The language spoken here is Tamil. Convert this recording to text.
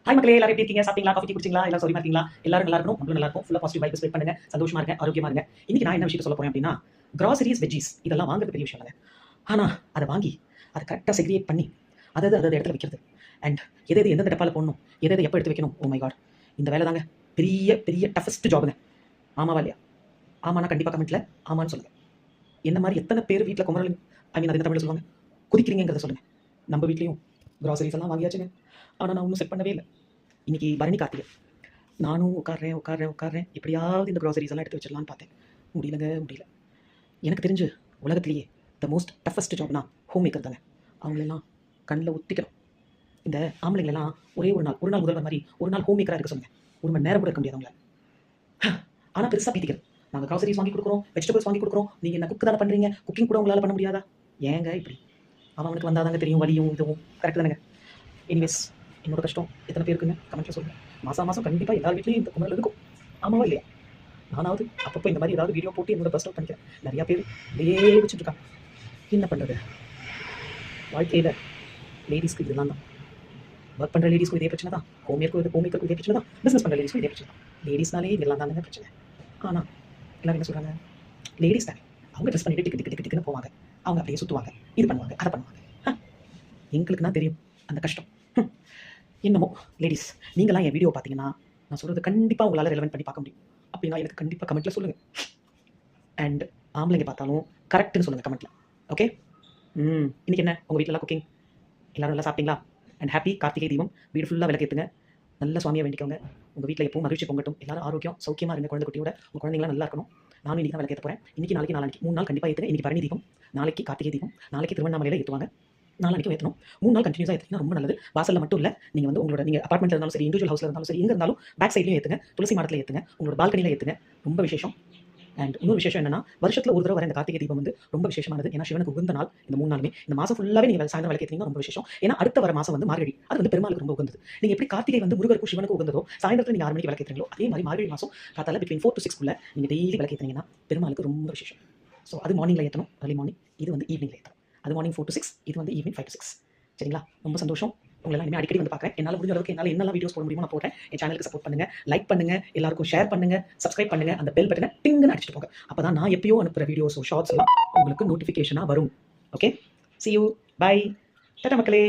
ஹாய் மக்களே, எல்லாரும் எப்படி இருக்கீங்க? சாப்பிட்டீங்களா? காஃபி டீ குடிச்சீங்களா? எல்லாம் சௌரியமா இருக்கீங்களா? எல்லாரும் நல்லா இருக்கணும், நம்மளும் நல்லா இருக்கும். ஃபுல்லா பாசிட்டிவ் வைப்ஸ் ஸ்ப்ரெட் பண்ணுங்க. சந்தோஷமா இருங்க, ஆரோக்கியமா இருங்க. இன்னைக்கு நான் என்ன விஷயத்த சொல்ல போறேன் அப்படின்னா, கிராசரிஸ், வெஜ்ஜீஸ் இதெல்லாம் வாங்குறது பெரிய விஷயம் இல்லைங்க. ஆனா அதை வாங்கி அதை கரெக்டாக செக்ரிகேட் பண்ணி அதாவது இடத்துல வைக்கிறது அண்ட் எது எந்தெந்த டப்பால போடணும், எதை எப்போ எடுத்து வைக்கணும். ஓ மை காட், இந்த வேலை தாங்க பெரிய பெரிய டஃபஸ்ட் ஜாபுங்க. ஆமாவா இல்லையா? ஆமாண்ணா கண்டிப்பாக கமெண்ட்ல ஆமான்னு சொல்லுங்க. என்ன மாதிரி எத்தனை பேர் வீட்டில் குமரல் அது என்ன தமிழில் சொல்லுவாங்க, குதிக்கிறீங்கிறத சொல்லுங்க. நம்ம வீட்லேயும் கிராசரிஸ் எல்லாம் வாங்கியாச்சுங்க. ஆனால் நான் ஒன்றும் செட் பண்ணவே இல்லை. இன்னைக்கு பரணி கார்த்திகை, நானும் உட்கார்றேன் எப்படியாவது இந்த க்ராசரிஸ் எல்லாம் எடுத்து வச்சிடலான்னு பார்த்தேன். முடியல. எனக்கு தெரிஞ்சு உலகத்திலேயே the most toughest Jaffna home maker தாங்க. அவங்களெல்லாம் கண்ணில் ஒத்திக்கணும். இந்த ஆம்பளைங்களெல்லாம் ஒரே ஒரு நாள் முதல்வர் மாதிரி ஒரு நாள் ஹோம் மேக்கராக இருக்க சொல்லுங்க. ஒரு மணி நேரம் கூட இருக்க முடியாது அவங்கள. ஆனால் பெருசாக பீத்திக்கிறது, நாங்கள் க்ராசரிஸ் வாங்கி கொடுக்குறோம், வெஜிடபிள்ஸ் வாங்கி கொடுக்குறோம், நீங்கள் என்ன குக்கு தானே பண்ணுறீங்க, குக்கிங் கூட உங்களால் பண்ண முடியாதா? ஏங்க இப்படி? அவனுக்கு வந்தாதாங்க தெரியும் வலியும் இதுவும். கரெக்டு தானேங்க? எனிவேஸ், என்னோட கஷ்டம் எத்தனை பேருக்குங்க கமெண்ட்டில் சொல்லுங்கள். மாதம் கண்டிப்பாக எல்லார் வீட்லேயும் இந்த குமரல் இருக்கும். ஆமாவா இல்லையா? நானாவது அப்பப்போ இந்த மாதிரி ஏதாவது வீடியோ போட்டு என்னோட பர்ஸ்ட் அவுட் பண்ணிக்கிறேன். நிறையா பேர் இப்படியே வச்சுட்ருக்காங்க. என்ன பண்ணுறது? வாழ்க்கையில் லேடிஸ்க்கு இதெல்லாம் தான். ஒர்க் பண்ணுற லேடிஸ்க்கும் இதே பிரச்சனை தான், ஹோம்மேக்கருக்கும் இதே பிரச்சனை தான், பிஸ்னஸ் பண்ணுற லேடிஸ்க்கும் இதே பிரச்சனை தான். லேடிஸ்னாலே இதெல்லாம் தாங்க பிரச்சனை. ஆனால் எல்லாரும் என்ன சொல்கிறாங்க, லேடிஸ் தானே, அவங்க ட்ரெஸ் பண்ணிட்டு டிக்குன்னு போவாங்க, அவங்க அப்படியே சுற்றுவாங்க, இது பண்ணுவாங்க, அதை பண்ணுவாங்க. எங்களுக்கு தான் தெரியும் அந்த கஷ்டம். என்னமோ லேடிஸ், நீங்களாம் என் வீடியோ பார்த்தீங்கன்னா நான் சொல்கிறது கண்டிப்பாக உங்களால் ரெலவெண்ட் பண்ணி பார்க்க முடியும். அப்படின்னா எனக்கு கண்டிப்பாக கமெண்ட்டில் சொல்லுங்கள். அண்ட் ஆம்பளைங்க பார்த்தாலும் கரெக்டுன்னு சொல்லுங்கள் கமெண்ட்டில். ஓகே? இன்றைக்கி என்ன உங்கள் வீட்டிலலாம் குக்கிங்? எல்லோரும் நல்லா சாப்பிட்டீங்களா? And happy Karthigai Deepam. வீடு ஃபுல்லாக விளக்கேற்றுங்க, நல்ல சுவாமியை வேண்டிக்கோங்க. உங்கள் வீட்டில் எப்பவும் மகிழ்ச்சி பொங்கட்டும். எல்லாரும் ஆரோக்கியம் சௌக்கியமாக இருங்க. குழந்தை குட்டியோட உங்கள் குழந்தைங்களாம் நல்லா இருக்கணும். நானும் இன்றைக்கி தான் விளக்கேற்ற போகிறேன். இன்றைக்கி நாளைக்கு 3 நாள் கண்டிப்பாக ஏற்றுங்க. இன்றைக்கி பரணி தீபம், நாளைக்கு கார்த்திகை தீபம், நாளைக்கு திருவண்ணாமலையில் ஏற்றுவாங்க, நாளைக்கு ஏற்றணும். 3 நாள் கண்டினியூஸாக ஏற்றினா ரொம்ப நல்லது. வாசலில் மட்டும் இல்லை, நீங்கள் வந்து உங்களோட நீங்கள் அப்பார்ட்மெண்ட்டில் இருந்தாலும் சரி, இண்டிவிஜுவல் ஹவுஸில் இருந்தாலும் சரி, எங்கே இருந்தாலும் பேக் சைட்லையும் ஏற்றுங்க, துளசி மாடத்தில் ஏற்றுங்க, உங்களோட பால்கனியில் ஏற்றுங்க. ரொம்ப விசேஷம். அண்ட் இன்னொரு விஷயம் என்னன்னா, வருஷத்தில் ஒரு தடவை வர இந்த கார்த்திகை தீபம் வந்து ரொம்ப விசேஷமானது. ஏன்னா சிவனுக்கு உகந்த நாள் இந்த 3 நாளுமே. இந்த மாதம் ஃபுல்லாகவே நீங்கள் சாயந்தரம் விளக்கேற்றீங்கன்னா ரொம்ப விசேஷம். ஏன்னா அடுத்த வர மாதம் வந்து மார்கழி, அது வந்து பெருமாளுக்கு ரொம்ப உகந்தது. நீங்கள் எப்படி கார்த்திகை வந்து முருகருக்கும் சிவனுக்கும் உகந்ததோ, சாயந்தரத்தில் நீங்கள் 6 மணிக்கு விளக்கேற்றீங்களோ, அதே மாதிரி மார்கழி மாதம் காத்தால பிட்வீன் 4 to 6 நீங்கள் டெய்லி விளக்கேற்றீங்கன்னா பெருமாளுக்கு ரொம்ப விசேஷம். ஸோ அது மார்னிங்கில் ஏற்றணும், ஏர்லி மார்னிங். இது வந்து ஈவினிங்கில் ஏற்றணும். அது மார்னிங் 4 to 6, இது வந்து ஈவினிங் 5 to 6. சரிங்களா? ரொம்ப சந்தோஷம். உங்களெல்லாம் இனிமேல் அடிக்கடி வந்து பார்க்குறேன். என்னால் முடிஞ்ச அளவுக்கு என்னால் என்னெல்லாம் வீடியோஸ் போட முடியுமோ நான் போடுறேன். என் சேனலுக்கு சப்போர்ட் பண்ணுங்கள், லைக் பண்ணுங்கள், எல்லாருக்கும் ஷேர் பண்ணுங்கள், சப்ஸ்கிரைப் பண்ணுங்கள், அந்த பெல் பட்டனை டிங்குன்னு அடிச்சுட்டு போங்க. அப்போ தான் நான் எப்பயோ அனுப்புகிற வீடியோஸோ ஷார்ட்ஸ் எல்லாம் உங்களுக்கு நோட்டிஃபிகேஷனாக வரும். Okay? See you. Bye. Tata மக்களே.